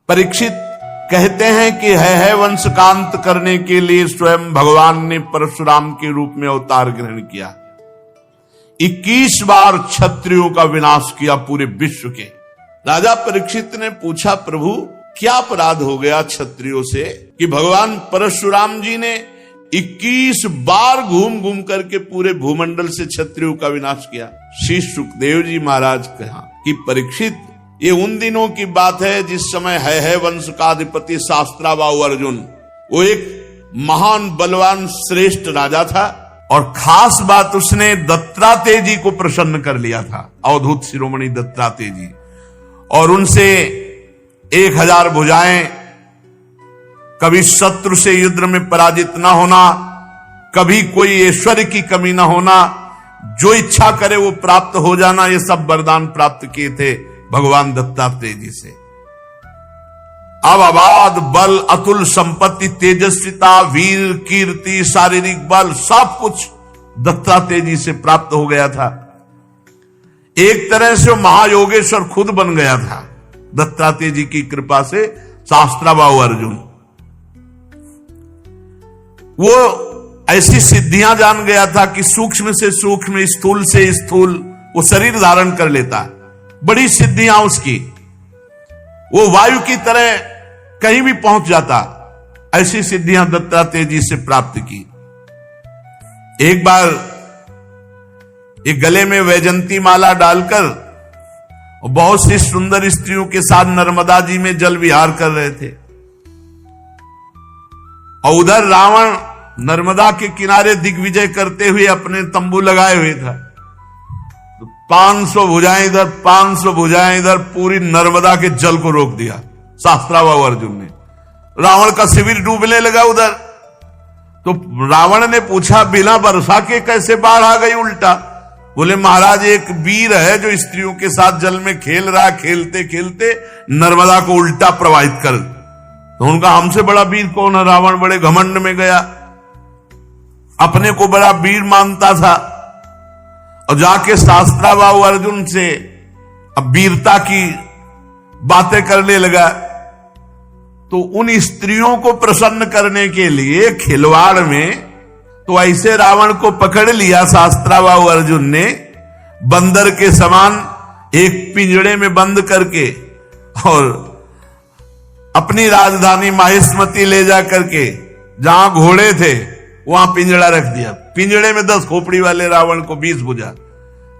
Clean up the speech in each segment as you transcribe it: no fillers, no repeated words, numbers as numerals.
परीक्षित कहते हैं कि है वंश का अंत करने के लिए स्वयं भगवान ने परशुराम के रूप में अवतार ग्रहण किया। 21 बार क्षत्रियों का विनाश किया पूरे विश्व के। राजा परीक्षित ने पूछा, प्रभु क्या अपराध हो गया क्षत्रियों से कि भगवान परशुराम जी ने 21 बार घूम घूम करके पूरे भूमंडल से क्षत्रियों का विनाश किया। श्री सुखदेव जी महाराज कहा कि परीक्षित, ये उन दिनों की बात है जिस समय है वंश का अधिपति शास्त्राबाहु अर्जुन, वो एक महान बलवान श्रेष्ठ राजा था और खास बात उसने दत्तात्रेय जी को प्रसन्न कर लिया था, अवधूत शिरोमणि दत्तात्रेय जी, और उनसे 1000 भुजाएं, कभी शत्रु से युद्ध में पराजित न होना, कभी कोई ऐश्वर्य की कमी न होना, जो इच्छा करे वो प्राप्त हो जाना, ये सब वरदान प्राप्त किए थे भगवान दत्तात्रेय जी से। अब अबाध बल, अतुल संपत्ति, तेजस्विता, वीर, कीर्ति, शारीरिक बल, सब कुछ दत्तात्रेय जी से प्राप्त हो गया था। एक तरह से महायोगेश्वर खुद बन गया था दत्तात्रेय जी की कृपा से। शास्त्राबाहु अर्जुन वो ऐसी सिद्धियां जान गया था कि सूक्ष्म से सूक्ष्म, स्थूल से स्थूल वो शरीर धारण कर लेता। बड़ी सिद्धियां उसकी, वो वायु की तरह कहीं भी पहुंच जाता। ऐसी सिद्धियां दत्तात्रेय जी से प्राप्त की। एक बार एक गले में वैजंती माला डालकर बहुत सी सुंदर स्त्रियों के साथ नर्मदा जी में जल विहार कर रहे थे और उधर रावण नर्मदा के किनारे दिग्विजय करते हुए अपने तंबू लगाए हुए था। 500 भुजाएं इधर, 500 भुजाएं इधर, पूरी नर्मदा के जल को रोक दिया शास्त्राबाहु अर्जुन ने। रावण का शिविर डूबने लगा उधर। तो रावण ने पूछा, बिना वर्षा के कैसे बाढ़ आ गई उल्टा? बोले, महाराज एक वीर है जो स्त्रियों के साथ जल में खेल रहा, खेलते खेलते नर्मदा को उल्टा प्रवाहित कर। तो उनका हमसे बड़ा वीर कौन है? रावण बड़े घमंड में गया, अपने को बड़ा वीर मानता था और जाके शास्त्राबाहु अर्जुन से अब वीरता की बातें करने लगा। तो उन स्त्रियों को प्रसन्न करने के लिए खिलवाड़ में तो ऐसे रावण को पकड़ लिया शास्त्राबाहु अर्जुन ने, बंदर के समान एक पिंजड़े में बंद करके, और अपनी राजधानी माहिष्मती ले जा करके जहां घोड़े थे वहां पिंजड़ा रख दिया। पिंजड़े में 10 खोपड़ी वाले रावण को 20 भुजा,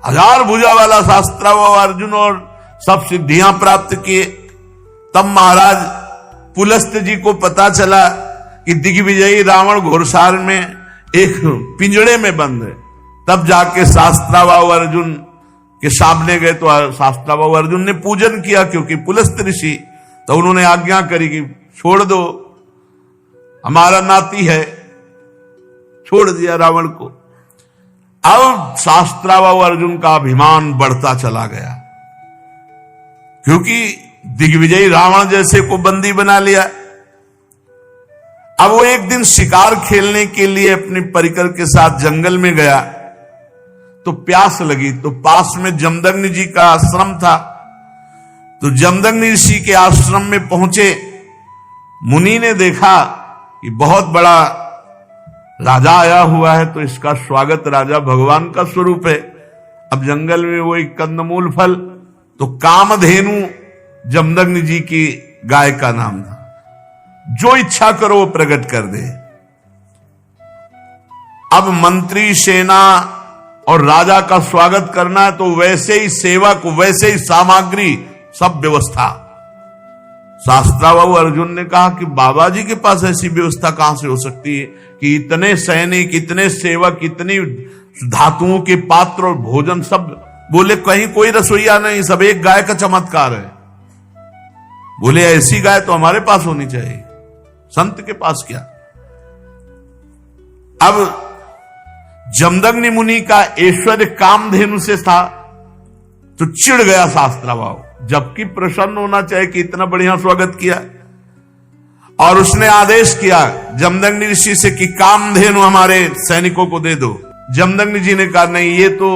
1000 भुजा वाला शास्त्राबाहु अर्जुन, और सब सिद्धियां प्राप्त किए। तब महाराज पुलस्त जी को पता चला कि दिग्विजयी रावण घोड़सार में एक पिंजड़े में बंद है। तब जाके शास्त्राबाहु अर्जुन के सामने गए तो शास्त्राबाहु अर्जुन ने पूजन किया, क्योंकि पुलस्त ऋषि, तो उन्होंने आज्ञा करी कि छोड़ दो, हमारा नाती है। छोड़ दिया रावण को। अब शास्त्राबाहु अर्जुन का अभिमान बढ़ता चला गया, क्योंकि दिग्विजयी रावण जैसे को बंदी बना लिया। अब वो एक दिन शिकार खेलने के लिए अपने परिकर के साथ जंगल में गया तो प्यास लगी। तो पास में जमदग्नि जी का आश्रम था। तो जमदग्नि ऋषि के आश्रम में पहुंचे। मुनि ने देखा कि बहुत बड़ा राजा आया हुआ है, तो इसका स्वागत, राजा भगवान का स्वरूप है। अब जंगल में वो एक कंदमूल फल, तो कामधेनु जमदग्नि जी की गाय का नाम था। जो इच्छा करो वो प्रकट कर दे। अब मंत्री, सेना और राजा का स्वागत करना है, तो वैसे ही सेवक, वैसे ही सामग्री, सब व्यवस्था। शास्त्राबाहु अर्जुन ने कहा कि बाबा जी के पास ऐसी व्यवस्था कहां से हो सकती है कि इतने सैनिक, इतने सेवक, इतनी धातुओं के पात्र और भोजन सब। बोले, कहीं कोई रसोईया नहीं, सब एक गाय का चमत्कार है। बोले, ऐसी गाय तो हमारे पास होनी चाहिए, संत के पास क्या। अब जमदग्नि मुनि का ऐश्वर्य कामधेनु से था, तो चिढ़ गया शास्त्राबाहु, जबकि प्रसन्न होना चाहिए कि इतना बढ़िया स्वागत किया। और उसने आदेश किया जमदग्नि ऋषि से कि कामधेनु हमारे सैनिकों को दे दो। जमदग्नि जी ने कहा, नहीं, ये तो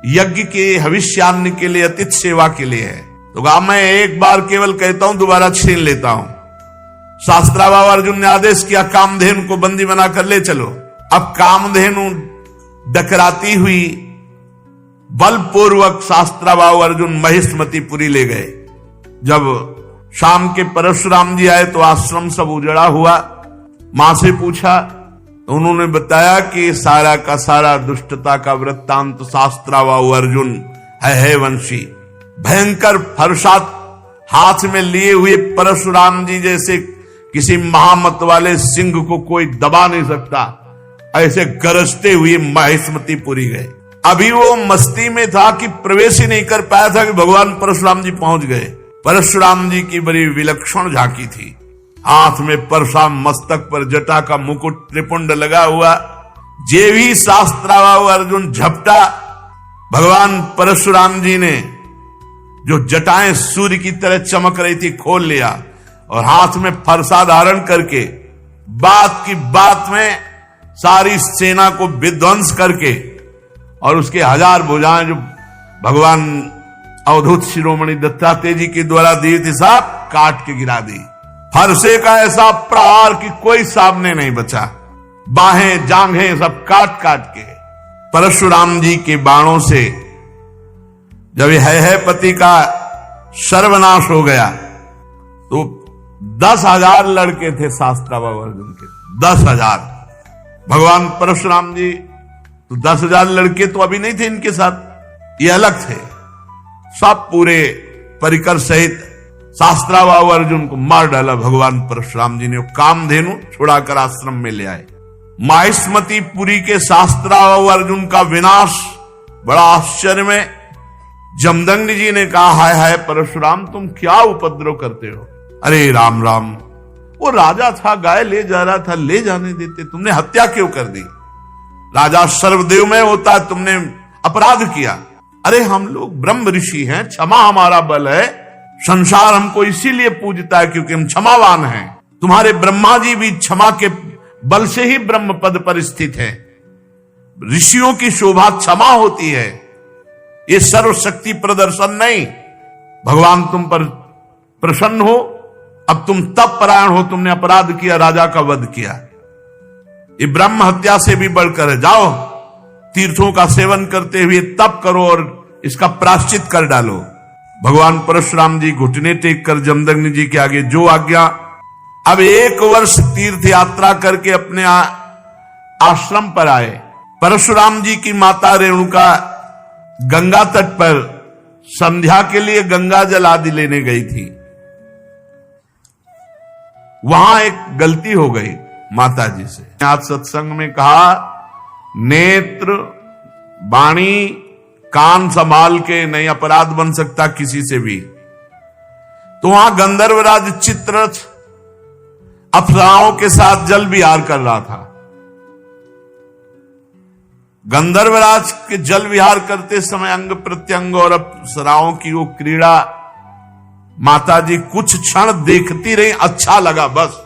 यज्ञ के हविष्यान्न के लिए, अतिथि सेवा के लिए है। तो कहा मैं एक बार केवल कहता हूं, दोबारा छीन लेता हूं। शास्त्राबाहु अर्जुन ने आदेश किया, कामधेनु को बंदी बनाकर ले चलो। अब कामधेनु डकराती हुई बलपूर्वक शास्त्राबाहु अर्जुन महिष्मतीपुरी ले गए। जब शाम के परशुराम जी आए तो आश्रम सब उजड़ा हुआ। मां से पूछा तो उन्होंने बताया कि सारा का सारा दुष्टता का वृत्तांत शास्त्राबाहु अर्जुन है वंशी। भयंकर फरसात हाथ में लिए हुए परशुराम जी जैसे किसी महामत वाले सिंह को कोई दबा नहीं सकता, ऐसे गरजते हुए महिष्मतीपुरी गए। अभी वो मस्ती में था कि प्रवेश ही नहीं कर पाया था कि भगवान परशुराम जी पहुंच गए। परशुराम जी की बड़ी विलक्षण झांकी थी। हाथ में परशुराम, मस्तक पर जटा का मुकुट, त्रिपुंड लगा हुआ। जे भी शास्त्राबाहु अर्जुन झपटा, भगवान परशुराम जी ने जो जटाएं सूर्य की तरह चमक रही थी खोल लिया और हाथ में फरसा धारण करके बात की बात में सारी सेना को विध्वंस करके और उसके 1000 भुजाएं जो भगवान अवधूत शिरोमणि दत्तात्रेय जी के द्वारा दी थी सब काट के गिरा दी। फरसे का ऐसा प्रहार कि कोई सामने नहीं बचा। बाहें जांघें सब काट काट के। परशुराम जी के बाणों से जब है पति का सर्वनाश हो गया तो 10,000 लड़के थे शास्त्राबाहु अर्जुन के, 10,000। भगवान परशुराम जी तो 10,000 लड़के तो अभी नहीं थे इनके साथ, ये अलग थे। सब पूरे परिकर सहित शास्त्राबाहु अर्जुन को मार डाला भगवान परशुराम जी ने। कामधेनु छुड़ाकर आश्रम में ले आए। महिष्मतीपुरी के शास्त्राबाहु अर्जुन का विनाश बड़ा आश्चर्य में। जमदग्नि जी ने कहा, हाय हाय परशुराम, तुम क्या उपद्रव करते हो? अरे राम राम, वो राजा था, गाय ले जा रहा था, ले जाने देते, तुमने हत्या क्यों कर दी? राजा सर्वदेवमय होता है, तुमने अपराध किया। अरे हम लोग ब्रह्म ऋषि हैं, क्षमा हमारा बल है, संसार हमको इसीलिए पूजता है क्योंकि हम क्षमावान हैं। तुम्हारे ब्रह्मा जी भी क्षमा के बल से ही ब्रह्म पद पर स्थित है। ऋषियों की शोभा क्षमा होती है, ये सर्वशक्ति प्रदर्शन नहीं। भगवान तुम पर प्रसन्न हो, अब तुम तप परायण हो, तुमने अपराध किया, राजा का वध किया, ये ब्रह्म हत्या से भी बढ़कर है। जाओ तीर्थों का सेवन करते हुए तप करो और इसका प्राश्चित कर डालो। भगवान परशुराम जी घुटने टेक कर जमदग्नि जी के आगे जो आज्ञा। अब 1 वर्ष तीर्थ यात्रा करके अपने आश्रम पर आए। परशुराम जी की माता रेणुका गंगा तट पर संध्या के लिए गंगा जल आदि लेने गई थी। वहां एक गलती हो गई माता जी से। आज सत्संग में कहा, नेत्र वाणी कान संभाल के नहीं अपराध बन सकता किसी से भी। तो वहां गंधर्वराज चित्ररथ अप्सराओं के साथ जल विहार कर रहा था। गंधर्वराज के जल विहार करते समय अंग प्रत्यंग और अप्सराओं की वो क्रीड़ा माता जी कुछ क्षण देखती रही। अच्छा लगा, बस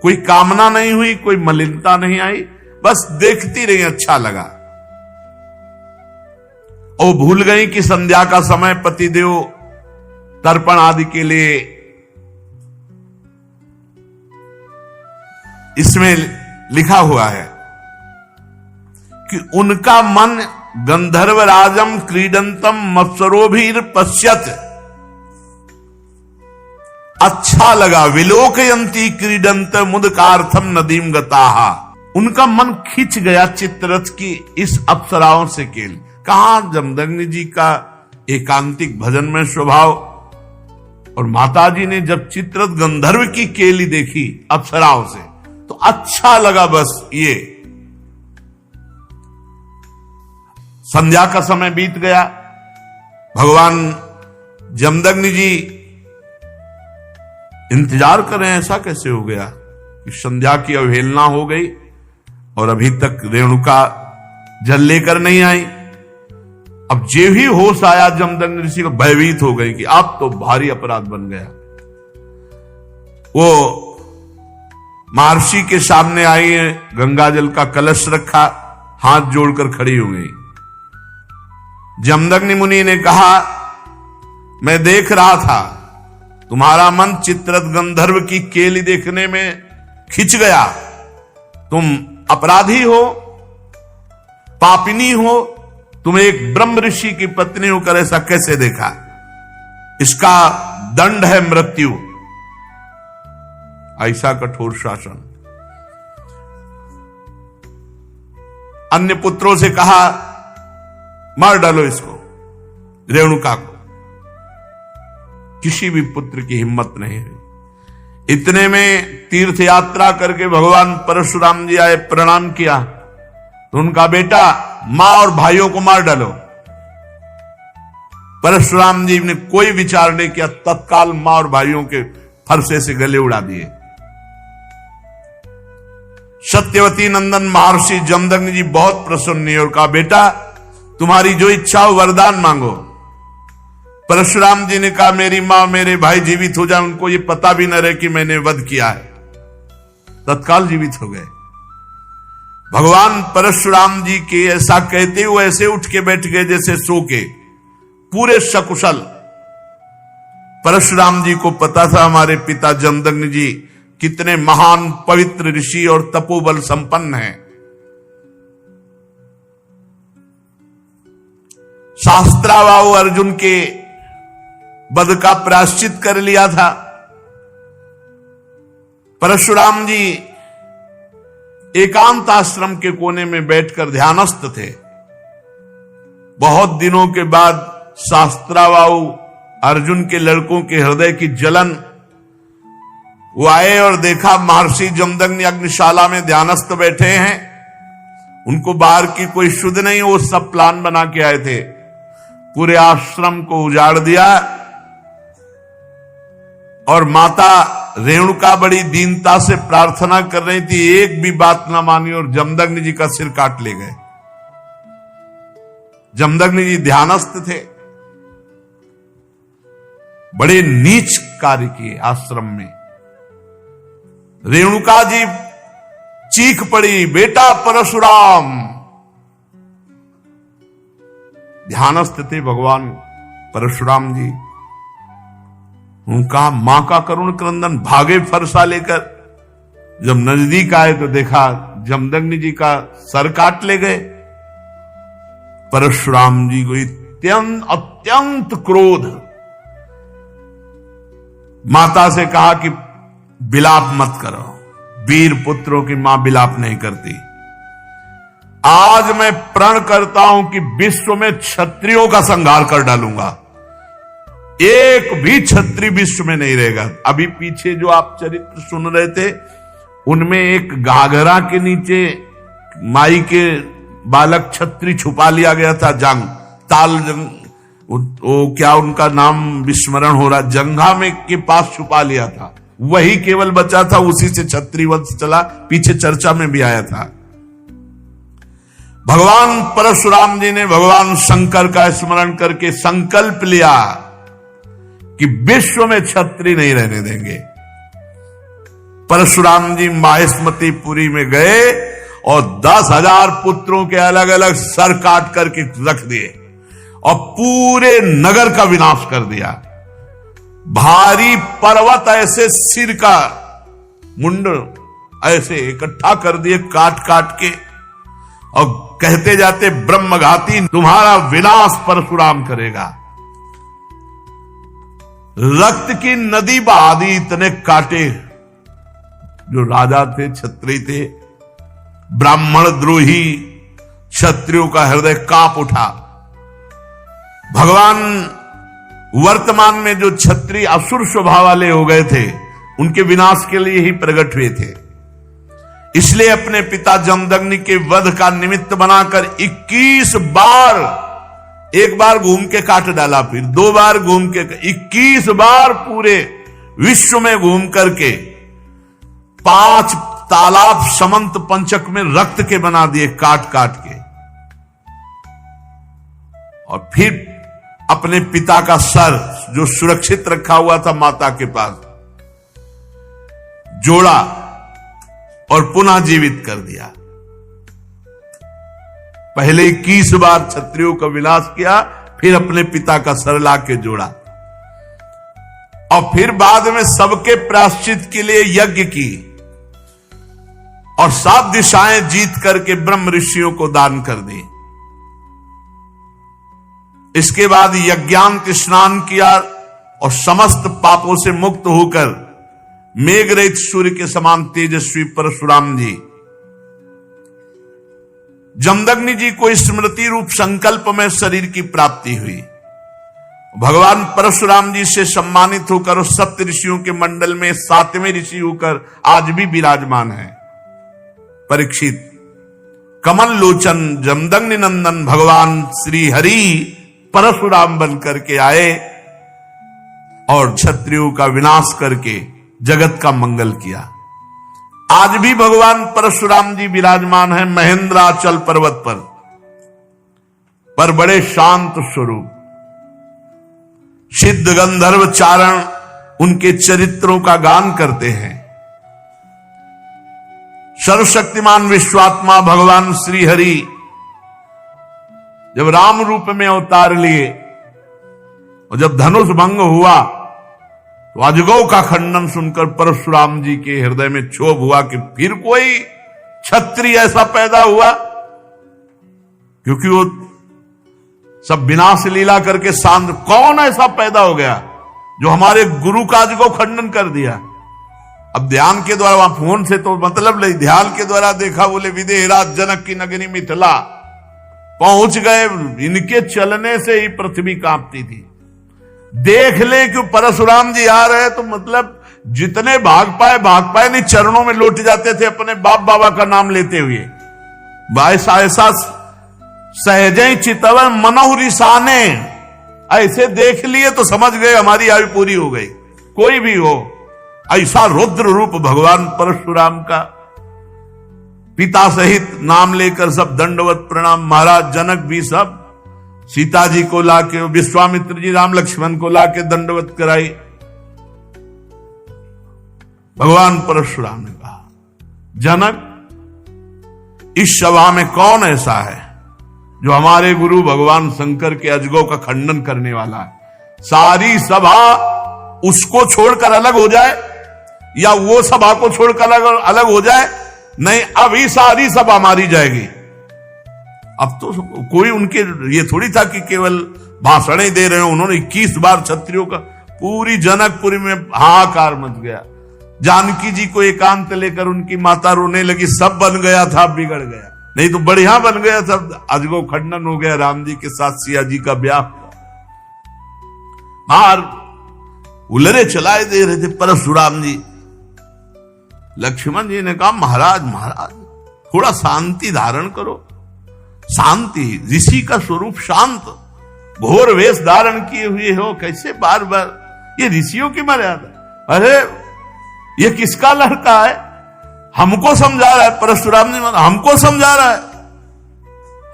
कोई कामना नहीं हुई, कोई मलिनता नहीं आई, बस देखती रही, अच्छा लगा। और भूल गई कि संध्या का समय पतिदेव तर्पण आदि के लिए इसमें लिखा हुआ है कि उनका मन गंधर्वराजम क्रीडंतम मत्सरोभिर पश्यत, अच्छा लगा। विलोकयंती क्रीडंत मुदकार्थम नदीम गताहा, उनका मन खिंच गया चित्ररथ की इस अप्सराओं से केल। कहा जमदग्नि जी का एकांतिक भजन में स्वभाव, और माता जी ने जब चित्ररथ गंधर्व की केली देखी अप्सराओं से तो अच्छा लगा। बस ये संध्या का समय बीत गया। भगवान जमदग्नि जी इंतजार करें, ऐसा कैसे हो गया कि संध्या की अवहेलना हो गई और अभी तक रेणुका जल लेकर नहीं आई। अब जे ही होश आया जमदग्नि ऋषि को, भयभीत हो गई कि अब तो भारी अपराध बन गया। वो महर्षि के सामने आई है, गंगा जल का कलश रखा, हाथ जोड़कर खड़ी हो गई। जमदग्नि मुनि ने कहा मैं देख रहा था, तुम्हारा मन चित्ररथ गंधर्व की केली देखने में खिंच गया। तुम अपराधी हो, पापिनी हो, तुम एक ब्रह्म ऋषि की पत्नी होकर ऐसा कैसे देखा? इसका दंड है मृत्यु। ऐसा कठोर शासन। अन्य पुत्रों से कहा, मार डालो इसको, रेणुका को। किसी भी पुत्र की हिम्मत नहीं हुई। इतने में तीर्थ यात्रा करके भगवान परशुराम जी आए, प्रणाम किया तो उनका बेटा, मां और भाइयों को मार डालो। परशुराम जी ने कोई विचार नहीं किया, तत्काल मां और भाइयों के फरसे से गले उड़ा दिए। सत्यवती नंदन महर्षि जमदग्नि जी बहुत प्रसन्न हुए और कहा, बेटा तुम्हारी जो इच्छा हो वरदान मांगो। परशुराम जी ने कहा, मेरी मां मेरे भाई जीवित हो जाए, उनको ये पता भी न रहे कि मैंने वध किया है। तत्काल जीवित हो गए। भगवान परशुराम जी के ऐसा कहते हुए ऐसे उठ के बैठ गए जैसे सो के, पूरे सकुशल। परशुराम जी को पता था हमारे पिता जमदग्नि जी कितने महान पवित्र ऋषि और तपोबल संपन्न हैं। शास्त्रावाहु अर्जुन के वध का प्रायश्चित कर लिया था। परशुराम जी एकांत आश्रम के कोने में बैठकर ध्यानस्थ थे। बहुत दिनों के बाद शास्त्रावाहु अर्जुन के लड़कों के हृदय की जलन, वो आए और देखा महर्षि जमदग्नि अग्निशाला में ध्यानस्थ बैठे हैं। उनको बाहर की कोई शुद्ध नहीं, वो सब प्लान बना के आए थे। पूरे आश्रम को उजाड़ दिया और माता रेणुका बड़ी दीनता से प्रार्थना कर रही थी, एक भी बात ना मानी और जमदग्नि जी का सिर काट ले गए। जमदग्नि जी ध्यानस्थ थे। बड़े नीच कार्य किए आश्रम में। रेणुका जी चीख पड़ी, बेटा परशुराम। ध्यानस्थ थे भगवान परशुराम जी। उनका मां का करुण क्रंदन, भागे फरसा लेकर। जब नजदीक आए तो देखा जमदग्नि जी का सर काट ले गए। परशुराम जी को अत्यंत क्रोध। माता से कहा कि बिलाप मत करो, वीर पुत्रों की मां बिलाप नहीं करती। आज मैं प्रण करता हूं कि विश्व में क्षत्रियों का संहार कर डालूंगा, एक भी क्षत्रिय विश्व में नहीं रहेगा। अभी पीछे जो आप चरित्र सुन रहे थे, उनमें एक घाघरा के नीचे माई के बालक क्षत्रिय छुपा लिया गया था। ताल जंग, वो क्या उनका नाम विस्मरण हो रहा, जंघा में के पास छुपा लिया था। वही केवल बचा था, उसी से क्षत्रिय वंश चला। पीछे चर्चा में भी आया था। भगवान परशुराम जी ने भगवान शंकर का स्मरण करके संकल्प लिया कि विश्व में क्षत्रिय नहीं रहने देंगे। परशुराम जी माहेश्मतीपुरी में गए और 10,000 पुत्रों के अलग अलग सर काट करके रख दिए और पूरे नगर का विनाश कर दिया। भारी पर्वत ऐसे सिर का मुंड ऐसे इकट्ठा कर दिए काट काट के, और कहते जाते ब्रह्मघाती तुम्हारा विनाश परशुराम करेगा। रक्त की नदी बहा दी, इतने काटे। जो राजा थे, क्षत्रिय थे, ब्राह्मण द्रोही क्षत्रियों का हृदय कांप उठा। भगवान वर्तमान में जो क्षत्रिय असुर स्वभाव वाले हो गए थे, उनके विनाश के लिए ही प्रकट हुए थे। इसलिए अपने पिता जमदग्नि के वध का निमित्त बनाकर 21 बार, एक बार घूम के काट डाला, फिर 2 बार घूम के, 21 बार पूरे विश्व में घूम करके 5 तालाब समंत पंचक में रक्त के बना दिए काट काट के। और फिर अपने पिता का सर जो सुरक्षित रखा हुआ था माता के पास, जोड़ा और पुनः जीवित कर दिया। पहले 21 बार क्षत्रियों का विनाश किया, फिर अपने पिता का सर ला के जोड़ा। और फिर बाद में सबके प्रायश्चित के लिए यज्ञ की और 7 दिशाएं जीत करके ब्रह्म ऋषियों को दान कर दी। इसके बाद यज्ञांत स्नान किया और समस्त पापों से मुक्त होकर मेघ रहित सूर्य के समान तेजस्वी परशुराम जी जमदग्नि जी को स्मृति रूप संकल्प में शरीर की प्राप्ति हुई। भगवान परशुराम जी से सम्मानित होकर उस सप्त ऋषियों के मंडल में 7वें ऋषि होकर आज भी विराजमान है। परीक्षित कमल लोचन जमदग्नि नंदन भगवान श्री हरि परशुराम बन करके आए और क्षत्रियों का विनाश करके जगत का मंगल किया। आज भी भगवान परशुराम जी विराजमान है महेंद्राचल पर्वत पर बड़े शांत स्वरूप। सिद्ध गंधर्व चारण उनके चरित्रों का गान करते हैं। सर्वशक्तिमान विश्वात्मा भगवान श्री हरि जब राम रूप में अवतार लिए और जब धनुष भंग हुआ तो अजगौ का खंडन सुनकर परशुराम जी के हृदय में क्षोभ हुआ कि फिर कोई क्षत्रिय ऐसा पैदा हुआ, क्योंकि वो सब विनाश लीला करके शांत, कौन ऐसा पैदा हो गया जो हमारे गुरु का अजगौ खंडन कर दिया। अब ध्यान के द्वारा, वहां फोन से तो मतलब नहीं, ध्यान के द्वारा देखा, बोले विदेहराज जनक की नगरी मिथिला पहुंच गए। इनके चलने से ही पृथ्वी कांपती थी। देख ले कि परशुराम जी आ रहे तो मतलब जितने भाग पाए नहीं, चरणों में लौट जाते थे अपने बाप बाबा का नाम लेते हुए। ऐसा सहजे चितवन मनोहरिसाने, ऐसे देख लिए तो समझ गए हमारी आयु पूरी हो गई। कोई भी हो, ऐसा रुद्र रूप भगवान परशुराम का। पिता सहित नाम लेकर सब दंडवत प्रणाम। महाराज जनक भी सब सीता जी को लाके, विश्वामित्र जी राम लक्ष्मण को लाके दंडवत कराई। भगवान परशुराम ने कहा, जनक इस सभा में कौन ऐसा है जो हमारे गुरु भगवान शंकर के अजगौ का खंडन करने वाला है। सारी सभा उसको छोड़कर अलग हो जाए या वो सभा को छोड़कर अलग हो जाए, नहीं अभी सारी सभा मारी जाएगी। अब तो कोई उनके ये थोड़ी था कि केवल भाषणें दे रहे हो। उन्होंने 21 बार क्षत्रियों का, पूरी जनकपुरी में हाहाकार मच गया। जानकी जी को एकांत लेकर उनकी माता रोने लगी, सब बन गया था बिगड़ गया, नहीं तो बढ़िया बन गया, सब अजगौ खंडन हो गया। राम जी के साथ सिया जी का ब्याह हुआ। मार उलरे चलाए दे रहे थे परशुराम जी। लक्ष्मण जी ने कहा, महाराज थोड़ा शांति धारण करो। शांति, ऋषि का स्वरूप शांत, घोर वेश धारण किए हुए हो, कैसे बार बार, ये ऋषियों की मर्यादा। अरे ये किसका लड़का है, हमको समझा रहा है। परशुराम जी हमको समझा रहा है,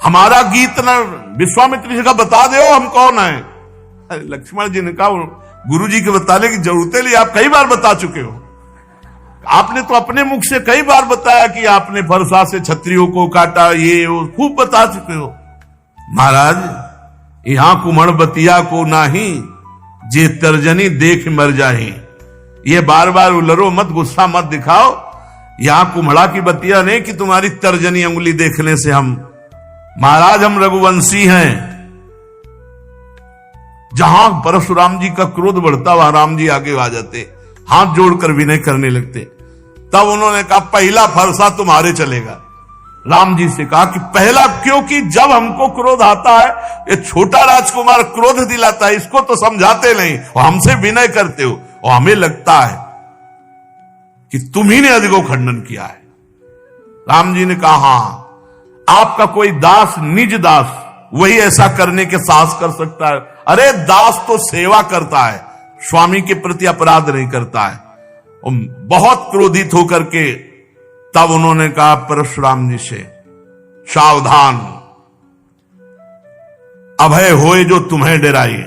हमारा गीत न विश्वामित्र जी का बता दो हम कौन है। अरे लक्ष्मण जी ने कहा, गुरु जी के बताने की जरूरत नहीं, आप कई बार बता चुके हो। आपने तो अपने मुख से कई बार बताया कि आपने फरसा से क्षत्रियों को काटा, ये वो खूब बता चुके हो। महाराज यहां कुमण बतिया को नाही, जे तर्जनी देख मर जाए। ये बार बार उलरो मत, गुस्सा मत दिखाओ। यहां कुम्हड़ा की बतिया नहीं कि तुम्हारी तर्जनी उंगली देखने से हम, महाराज हम रघुवंशी हैं। जहां परशुराम जी का क्रोध बढ़ता वहां राम जी आगे आ जाते, हाथ जोड़कर विनय करने लगते। तब उन्होंने कहा, पहला फरसा तुम्हारे चलेगा। राम जी से कहा कि पहला, क्योंकि जब हमको क्रोध आता है, ये छोटा राजकुमार क्रोध दिलाता है, इसको तो समझाते नहीं और हमसे विनय करते हो, और हमें लगता है कि तुम ही ने अजगौ खंडन किया है। राम जी ने कहा, हां आपका कोई दास, निज दास, वही ऐसा करने के साहस कर सकता है। अरे दास तो सेवा करता है, स्वामी के प्रति अपराध नहीं करता है। बहुत क्रोधित होकर के तब उन्होंने कहा परशुराम जी से, सावधान, अभय होए जो तुम्हें डराए।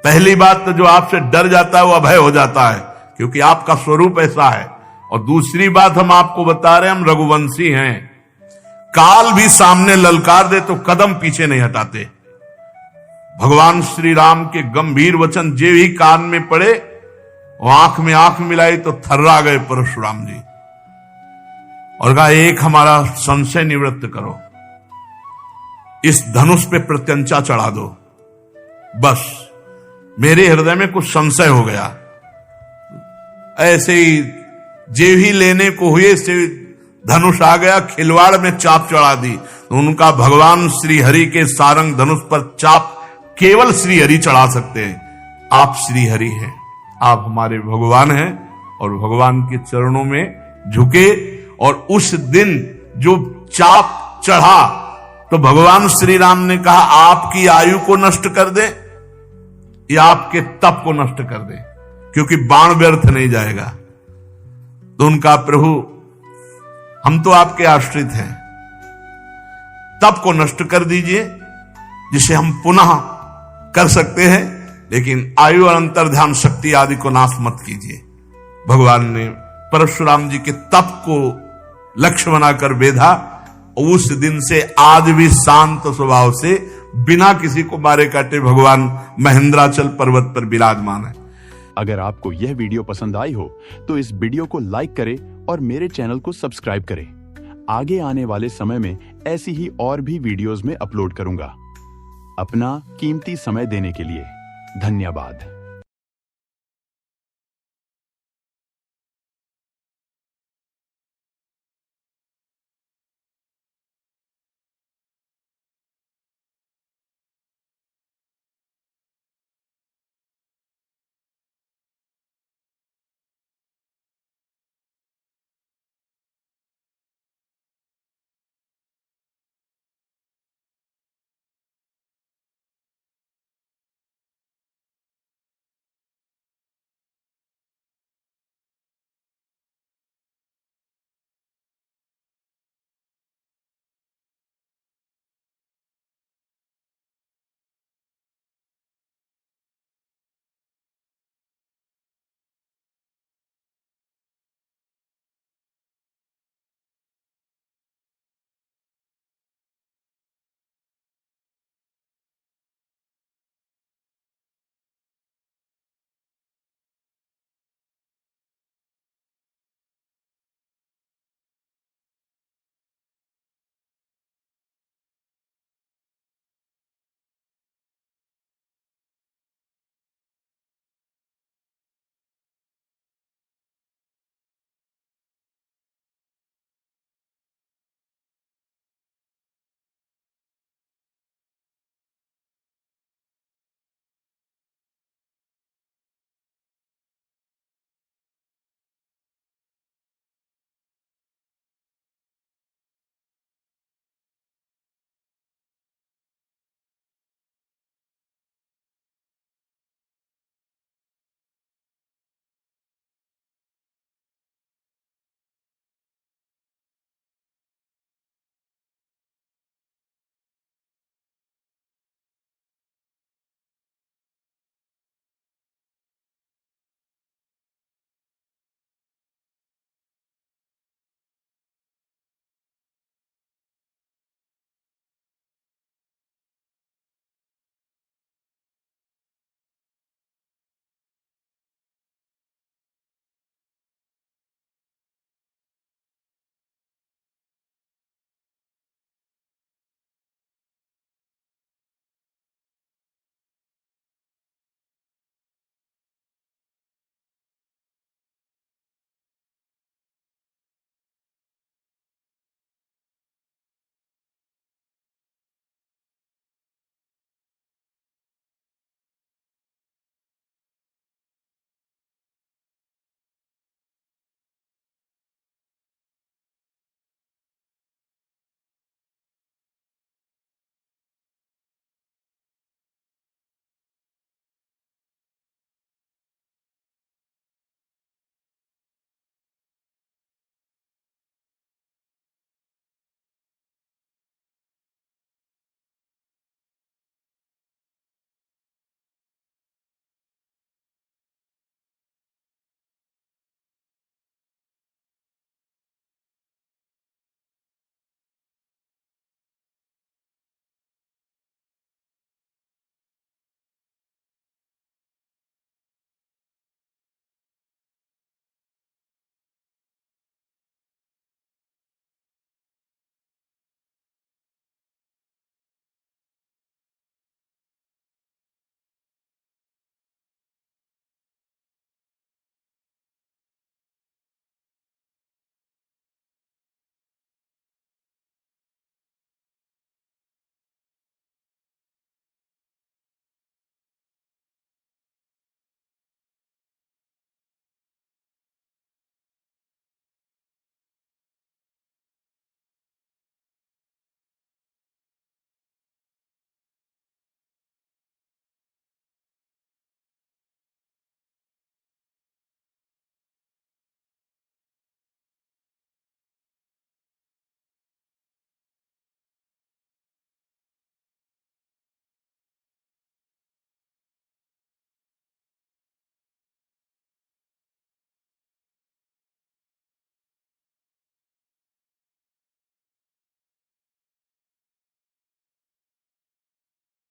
पहली बात तो जो आपसे डर जाता है वो अभय हो जाता है, क्योंकि आपका स्वरूप ऐसा है। और दूसरी बात हम आपको बता रहे हैं, हम रघुवंशी हैं। काल भी सामने ललकार दे तो कदम पीछे नहीं हटाते। भगवान श्री राम के गंभीर वचन जे ही कान में पड़े वो आंख में आंख मिलाई तो थर्रा गए परशुराम जी और कहा, एक हमारा संशय निवृत्त करो, इस धनुष पे प्रत्यंचा चढ़ा दो, बस मेरे हृदय में कुछ संशय हो गया। ऐसे ही जे ही लेने को हुए से धनुष आ गया, खिलवाड़ में चाप चढ़ा दी। तो उनका भगवान श्री हरि के सारंग धनुष पर चाप केवल श्री हरि चढ़ा सकते हैं। आप श्री हरि हैं, आप हमारे भगवान हैं और भगवान के चरणों में झुके। और उस दिन जो चाप चढ़ा तो भगवान श्री राम ने कहा, आपकी आयु को नष्ट कर दे या आपके तप को नष्ट कर दे, क्योंकि बाण व्यर्थ नहीं जाएगा। तो उनका, प्रभु हम तो आपके आश्रित हैं, तप को नष्ट कर दीजिए जिसे हम पुनः कर सकते हैं, लेकिन आयु और अंतर ध्यान शक्ति आदि को नाश मत कीजिए। भगवान ने परशुराम जी के तप को लक्ष्य बनाकर बेधा। उस दिन से आज भी शांत स्वभाव से बिना किसी को मारे काटे भगवान महेंद्राचल पर्वत पर विराजमान है। अगर आपको यह वीडियो पसंद आई हो तो इस वीडियो को लाइक करें और मेरे चैनल को सब्सक्राइब करें। आगे आने वाले समय में ऐसी ही और भी वीडियोस में अपलोड करूंगा। अपना कीमती समय देने के लिए धन्यवाद।